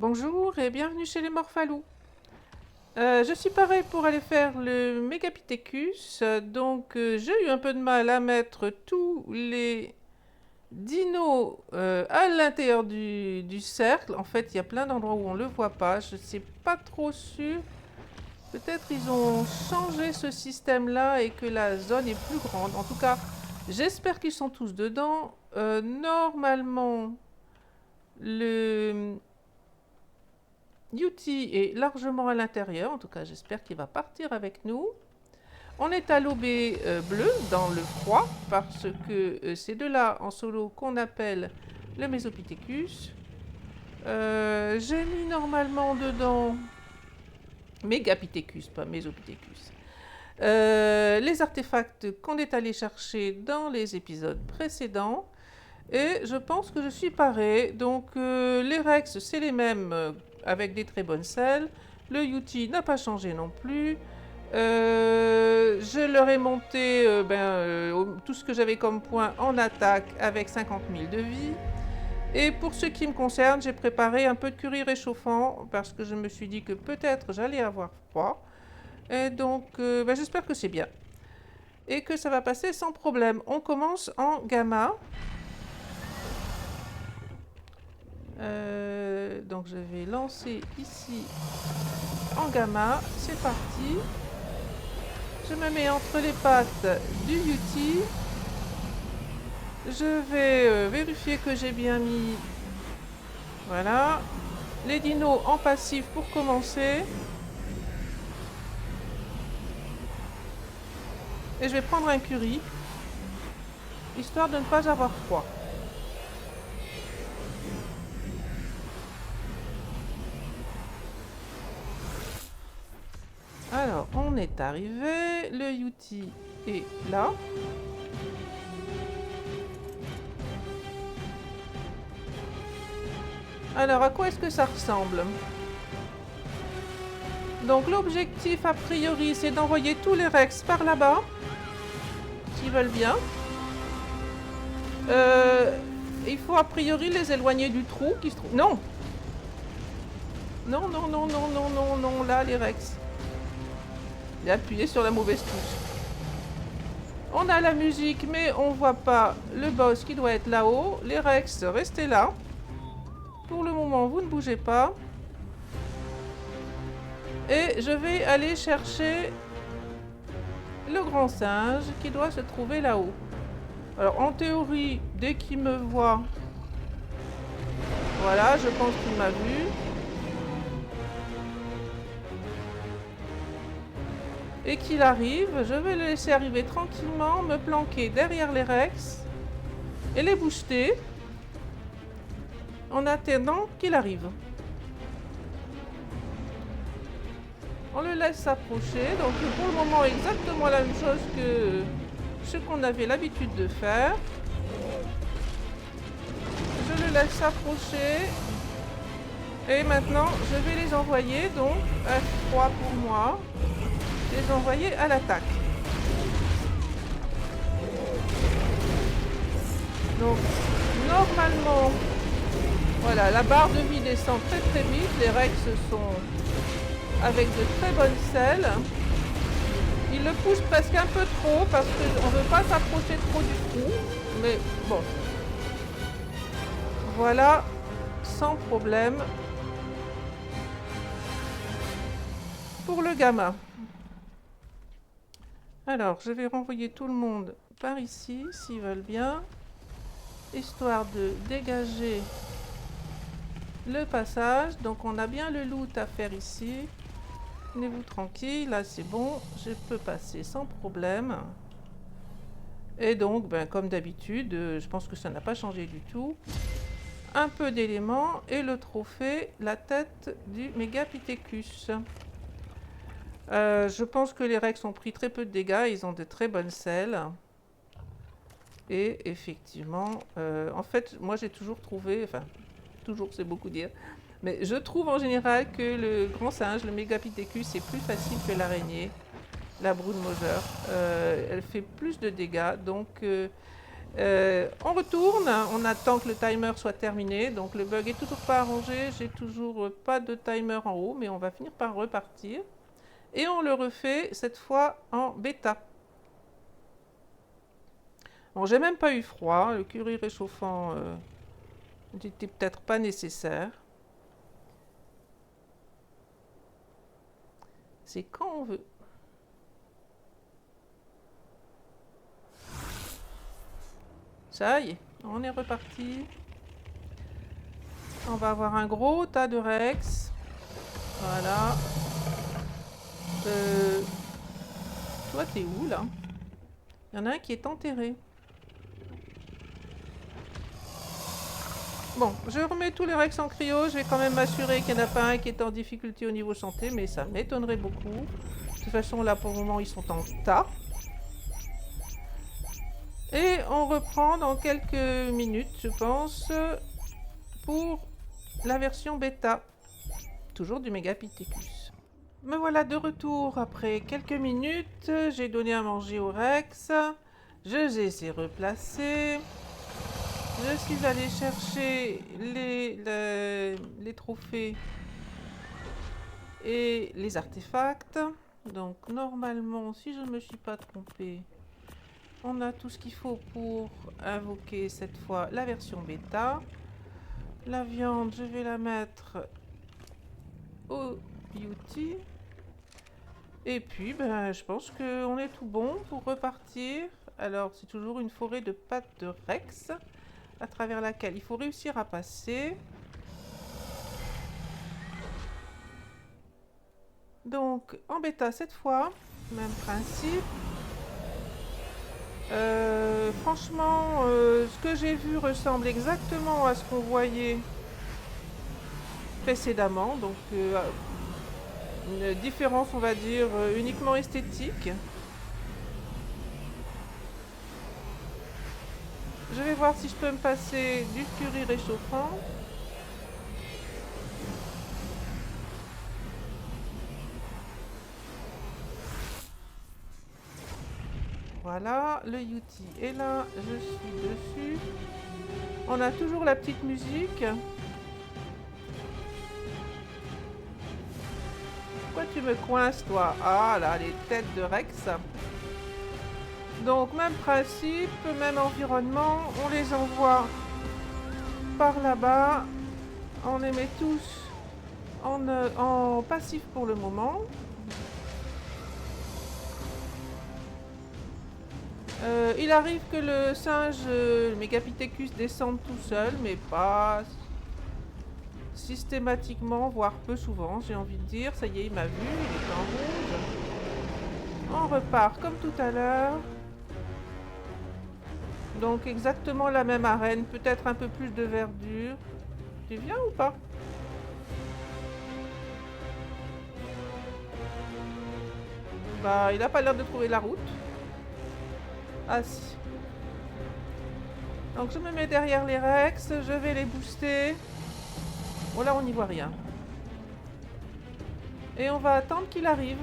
Bonjour et bienvenue chez les Morphalous. Je suis parée pour aller faire le Megapithecus, donc j'ai eu un peu de mal à mettre tous les dinos à l'intérieur du cercle. En fait, il y a plein d'endroits où on ne le voit pas, je ne sais pas trop sûr. Peut-être ils ont changé ce système-là et que la zone est plus grande. En tout cas, j'espère qu'ils sont tous dedans. Normalement, le Yuti est largement à l'intérieur, en tout cas j'espère qu'il va partir avec nous. On est à l'OB bleu, dans le froid, parce que c'est de là en solo qu'on appelle le Mesopithecus. J'ai mis normalement dedans Megapithecus, pas Mesopithecus. Les artefacts qu'on est allé chercher dans les épisodes précédents. Et je pense que je suis parée. Donc les Rex, c'est les mêmes avec des très bonnes selles. Le Yuti n'a pas changé non plus. Je leur ai monté tout ce que j'avais comme point en attaque avec 50 000 de vie. Et pour ce qui me concerne, j'ai préparé un peu de curry réchauffant parce que je me suis dit que peut-être j'allais avoir froid. Et donc j'espère que c'est bien. Et que ça va passer sans problème. On commence en gamma. Donc je vais lancer ici en gamma, c'est parti. Je me mets entre les pattes du Yuti. Je vais vérifier que j'ai bien mis, voilà, les dinos en passif pour commencer. Et je vais prendre un curry, histoire de ne pas avoir froid. Alors, on est arrivé, le Yuti est là. Alors, à quoi est-ce que ça ressemble? Donc, l'objectif, a priori, c'est d'envoyer tous les Rex par là-bas, s'ils veulent bien. Il faut a priori les éloigner du trou qui se trouve... Non! Non, non, non, non, non, non, non, là, les Rex. J'ai appuyé sur la mauvaise touche. On a la musique, mais on voit pas le boss qui doit être là-haut. Les Rex, restez là. Pour le moment, vous ne bougez pas. Et je vais aller chercher le grand singe qui doit se trouver là-haut. Alors, en théorie, dès qu'il me voit... Voilà, je pense qu'il m'a vu. Et qu'il arrive, je vais le laisser arriver tranquillement, me planquer derrière les Rex et les booster en attendant qu'il arrive. On le laisse s'approcher, donc pour le moment exactement la même chose que ce qu'on avait l'habitude de faire. Je le laisse s'approcher et maintenant je vais les envoyer, donc F3 pour moi, les envoyer à l'attaque. Donc normalement, voilà, la barre de vie descend très très vite, les Rex sont avec de très bonnes selles. Il le pousse presque un peu trop parce qu'on ne veut pas s'approcher trop du trou, mais bon. Voilà, sans problème. Pour le gamma. Alors, je vais renvoyer tout le monde par ici, s'ils veulent bien, histoire de dégager le passage. Donc, on a bien le loot à faire ici. Tenez-vous tranquille, là c'est bon, je peux passer sans problème. Et donc, comme d'habitude, je pense que ça n'a pas changé du tout. Un peu d'éléments et le trophée, la tête du Megapithecus. Je pense que les Rex ont pris très peu de dégâts, ils ont de très bonnes selles. Et effectivement, en fait, moi j'ai toujours trouvé, enfin, toujours c'est beaucoup dire, mais je trouve en général que le grand singe, le Megapithecus, c'est plus facile que l'araignée, la broodmother. Elle fait plus de dégâts, donc On retourne, on attend que le timer soit terminé. Donc le bug est toujours pas arrangé, j'ai toujours pas de timer en haut, mais on va finir par repartir. Et on le refait cette fois en bêta. Bon, j'ai même pas eu froid, le curry réchauffant n'était peut-être pas nécessaire. C'est quand on veut. Ça y est, on est reparti. On va avoir un gros tas de Rex. Voilà. Toi, t'es où, là? Il y en a un qui est enterré. Bon, je remets tous les Rex en cryo. Je vais quand même m'assurer qu'il n'y en a pas un qui est en difficulté au niveau santé, mais ça m'étonnerait beaucoup. De toute façon, là, pour le moment, ils sont en tas. Et on reprend dans quelques minutes, je pense, pour la version bêta. Toujours du Megapithecus. Me voilà de retour après quelques minutes. J'ai donné à manger au Rex. Je les ai replacés. Je suis allée chercher les trophées et les artefacts. Donc normalement, si je ne me suis pas trompée, on a tout ce qu'il faut pour invoquer cette fois la version bêta. La viande, je vais la mettre au beauty. Et puis, ben, je pense qu'on est tout bon pour repartir. Alors, c'est toujours une forêt de pattes de Rex à travers laquelle il faut réussir à passer. Donc, en bêta cette fois, même principe. Franchement, ce que j'ai vu ressemble exactement à ce qu'on voyait précédemment. Donc, une différence, on va dire, uniquement esthétique. Je vais voir si je peux me passer du curry réchauffant. Voilà, le Yuti est là, je suis dessus. On a toujours la petite musique. Pourquoi tu me coinces, toi? Ah là, les têtes de Rex. Donc, même principe, même environnement. On les envoie par là-bas. On les met tous en passif pour le moment. Il arrive que le singe, le Megapithecus, descende tout seul, mais pas systématiquement, voire peu souvent, j'ai envie de dire. Ça y est, il m'a vu, il est en rouge. On repart comme tout à l'heure. Donc exactement la même arène, peut-être un peu plus de verdure. Tu viens ou pas? Bah, il a pas l'air de trouver la route. Ah si. Donc je me mets derrière les Rex, je vais les booster. Bon là on n'y voit rien. Et on va attendre qu'il arrive.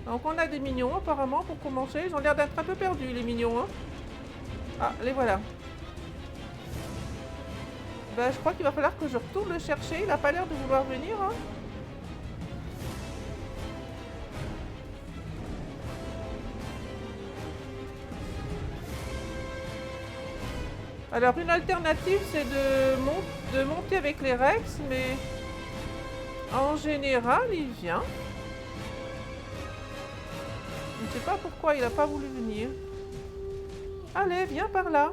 Donc on a des mignons apparemment pour commencer. Ils ont l'air d'être un peu perdus les mignons. Hein. Ah, les voilà. Ben, je crois qu'il va falloir que je retourne le chercher. Il n'a pas l'air de vouloir venir. Hein. Alors une alternative c'est de monter avec les Rex, mais en général il vient. Je ne sais pas pourquoi il n'a pas voulu venir. Allez, viens par là.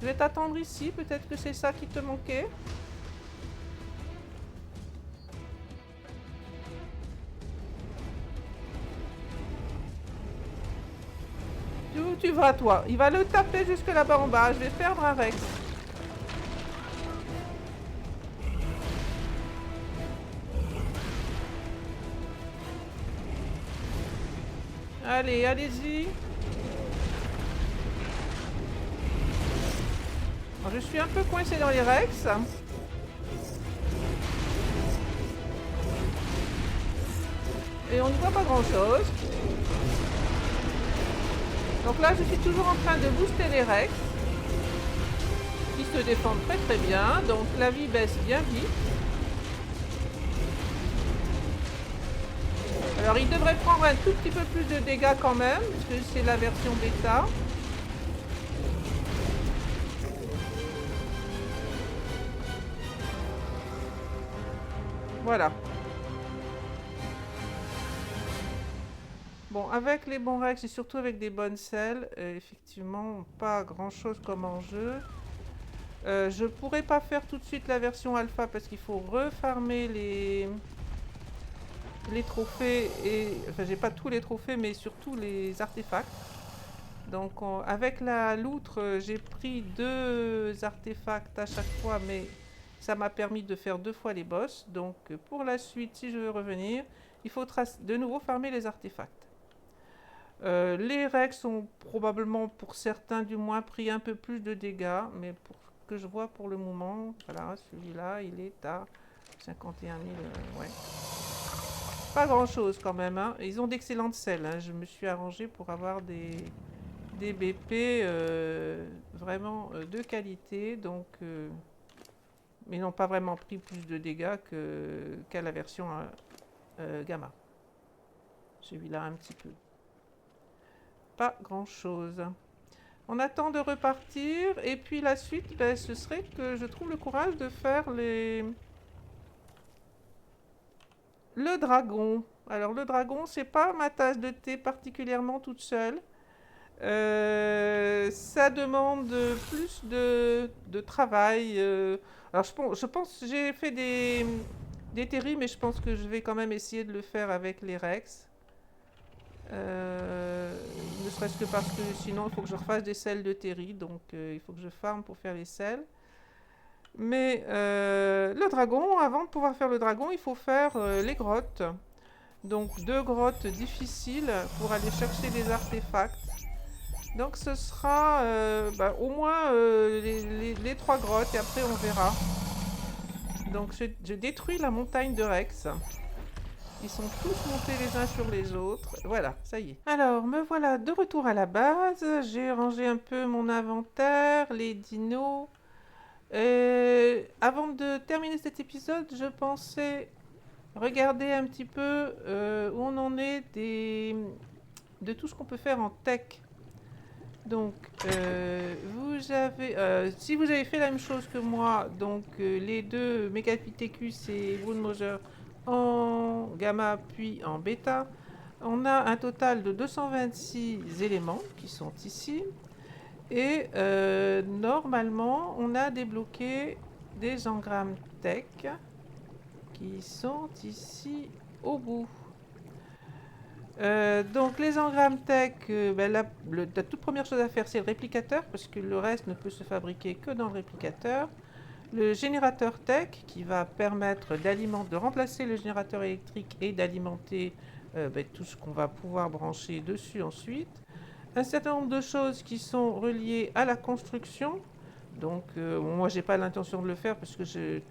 Je vais t'attendre ici, peut-être que c'est ça qui te manquait. Où tu vas, toi? Il va le taper jusque là-bas en bas. Je vais perdre un Rex. Allez, allez-y. Je suis un peu coincé dans les Rex. et on n'y voit pas grand chose. Donc là je suis toujours en train de booster les Rex qui se défendent très très bien, donc la vie baisse bien vite. Alors il devrait prendre un tout petit peu plus de dégâts quand même, parce que c'est la version bêta. Voilà. Bon, avec les bons Rex et surtout avec des bonnes selles, effectivement, pas grand chose comme enjeu. Je pourrais pas faire tout de suite la version alpha parce qu'il faut refarmer les trophées et... Enfin, j'ai pas tous les trophées, mais surtout les artefacts. Donc, avec la loutre, j'ai pris 2 artefacts à chaque fois, mais ça m'a permis de faire 2 fois les boss. Donc, pour la suite, si je veux revenir, il faut de nouveau farmer les artefacts. Les Rex ont probablement, pour certains du moins, pris un peu plus de dégâts, mais pour ce que je vois pour le moment, voilà, celui-là, il est à 51 000, ouais. Pas grand-chose quand même, hein. Ils ont d'excellentes selles, hein. Je me suis arrangé pour avoir des BP vraiment de qualité, donc... mais ils n'ont pas vraiment pris plus de dégâts qu'à la version gamma. Celui-là un petit peu. Pas grand chose. On attend de repartir et puis la suite, ben, ce serait que je trouve le courage de faire le dragon. Alors le dragon, c'est pas ma tasse de thé particulièrement toute seule. Ça demande plus de travail. Alors je pense que j'ai fait des terris, mais je pense que je vais quand même essayer de le faire avec les Rex. Ne serait-ce que parce que sinon il faut que je refasse des selles de terri, donc il faut que je farme pour faire les selles. Mais le dragon, avant de pouvoir faire le dragon, il faut faire les grottes. Donc 2 grottes difficiles pour aller chercher des artefacts. Donc ce sera au moins les 3 grottes et après on verra. Donc je détruis la montagne de Rex. Ils sont tous montés les uns sur les autres. Voilà, ça y est. Alors, me voilà de retour à la base. J'ai rangé un peu mon inventaire, les dinos. Avant de terminer cet épisode, je pensais regarder un petit peu où on en est de tout ce qu'on peut faire en tech. Donc, si vous avez fait la même chose que moi, donc les 2 Megapithecus et Woundmoser en gamma puis en bêta, on a un total de 226 éléments qui sont ici. Et normalement, on a débloqué des engrammes tech qui sont ici au bout. Donc les engrammes tech, la toute première chose à faire c'est le réplicateur parce que le reste ne peut se fabriquer que dans le réplicateur. Le générateur tech qui va permettre de remplacer le générateur électrique et d'alimenter tout ce qu'on va pouvoir brancher dessus ensuite. Un certain nombre de choses qui sont reliées à la construction. Donc moi j'ai pas l'intention de le faire parce que je n'ai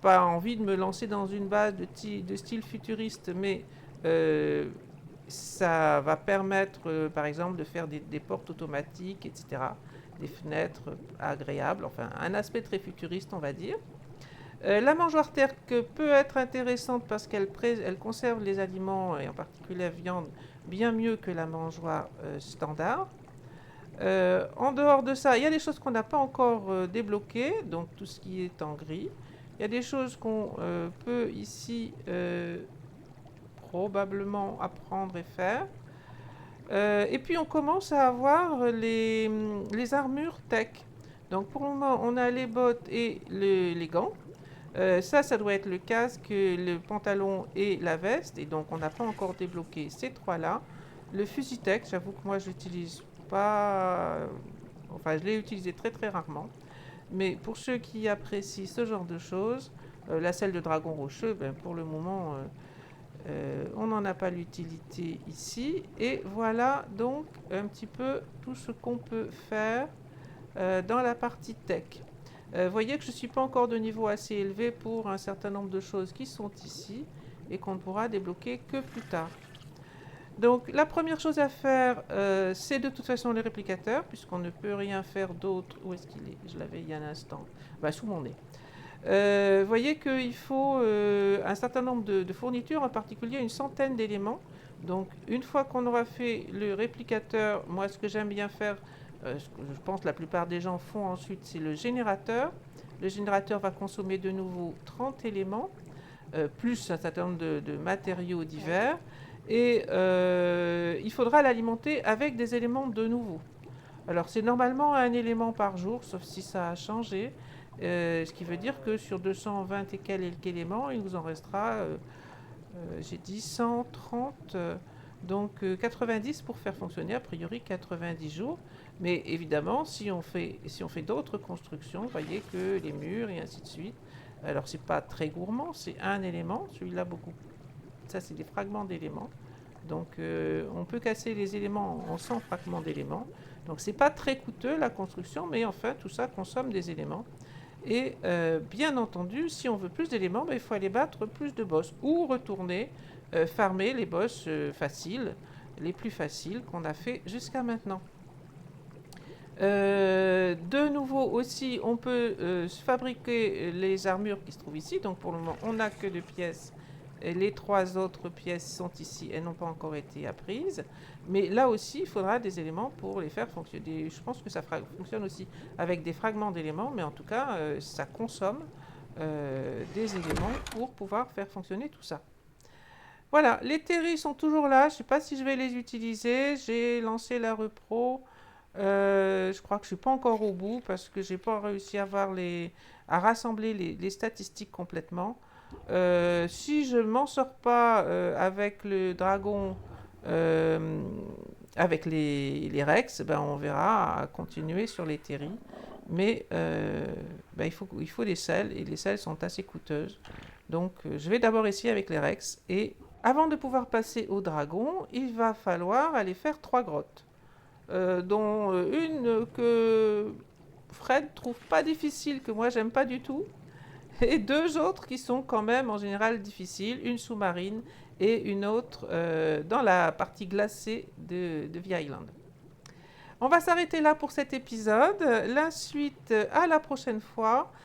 pas envie de me lancer dans une base de style futuriste, mais ça va permettre, par exemple, de faire des portes automatiques, etc. Des fenêtres agréables, enfin un aspect très futuriste, on va dire. La mangeoire tech peut être intéressante parce qu'elle conserve les aliments, et en particulier la viande, bien mieux que la mangeoire standard. En dehors de ça, il y a des choses qu'on n'a pas encore débloquées, donc tout ce qui est en gris. Il y a des choses qu'on peut ici probablement apprendre et faire. Et puis on commence à avoir les armures tech. Donc pour le moment, on a les bottes et les gants. Ça doit être le casque, le pantalon et la veste. Et donc on n'a pas encore débloqué ces 3-là. Le fusil tech, j'avoue que moi j'utilise pas... Enfin, je l'ai utilisé très très rarement. Mais pour ceux qui apprécient ce genre de choses, la selle de dragon rocheux, pour le moment... on n'en a pas l'utilité ici. Et voilà donc un petit peu tout ce qu'on peut faire dans la partie tech. Vous voyez que je ne suis pas encore de niveau assez élevé pour un certain nombre de choses qui sont ici. et qu'on ne pourra débloquer que plus tard. Donc la première chose à faire, c'est de toute façon les réplicateurs, puisqu'on ne peut rien faire d'autre. Où est-ce qu'il est? Je l'avais il y a un instant. Sous mon nez. Vous voyez qu'il faut un certain nombre de fournitures, en particulier une centaine d'éléments. Donc une fois qu'on aura fait le réplicateur, moi ce que j'aime bien faire, ce que je pense que la plupart des gens font ensuite, c'est le générateur. Le générateur va consommer de nouveau 30 éléments, plus un certain nombre de matériaux divers. Et il faudra l'alimenter avec des éléments de nouveau. Alors c'est normalement un élément par jour, sauf si ça a changé. Ce qui veut dire que sur 220 et quelques éléments, il nous en restera, j'ai dit 130, donc 90 pour faire fonctionner a priori 90 jours. Mais évidemment, si on fait d'autres constructions, vous voyez que les murs et ainsi de suite, alors c'est pas très gourmand, c'est un élément, celui-là beaucoup. Ça c'est des fragments d'éléments. Donc on peut casser les éléments en 100 fragments d'éléments. Donc c'est pas très coûteux la construction, mais enfin tout ça consomme des éléments. Et bien entendu, si on veut plus d'éléments, il faut aller battre plus de boss ou retourner farmer les boss faciles, les plus faciles qu'on a fait jusqu'à maintenant. De nouveau aussi, on peut fabriquer les armures qui se trouvent ici. Donc pour le moment, on n'a que 2 pièces. Et les 3 autres pièces sont ici, elles n'ont pas encore été apprises. Mais là aussi, il faudra des éléments pour les faire fonctionner. Je pense que ça fonctionne aussi avec des fragments d'éléments, mais en tout cas, ça consomme des éléments pour pouvoir faire fonctionner tout ça. Voilà, les terris sont toujours là. Je ne sais pas si je vais les utiliser. J'ai lancé la repro. Je crois que je ne suis pas encore au bout parce que je n'ai pas réussi à rassembler les statistiques complètement. Si je ne m'en sors pas avec le dragon, avec les Rex, on verra à continuer sur les terris. Mais il faut des selles et les selles sont assez coûteuses. Donc je vais d'abord essayer avec les Rex. Et avant de pouvoir passer au dragon, il va falloir aller faire 3 grottes. Dont une que Fred trouve pas difficile, que moi j'aime pas du tout, et 2 autres qui sont quand même en général difficiles, une sous-marine et une autre dans la partie glacée de The Island. On va s'arrêter là pour cet épisode. La suite à la prochaine fois.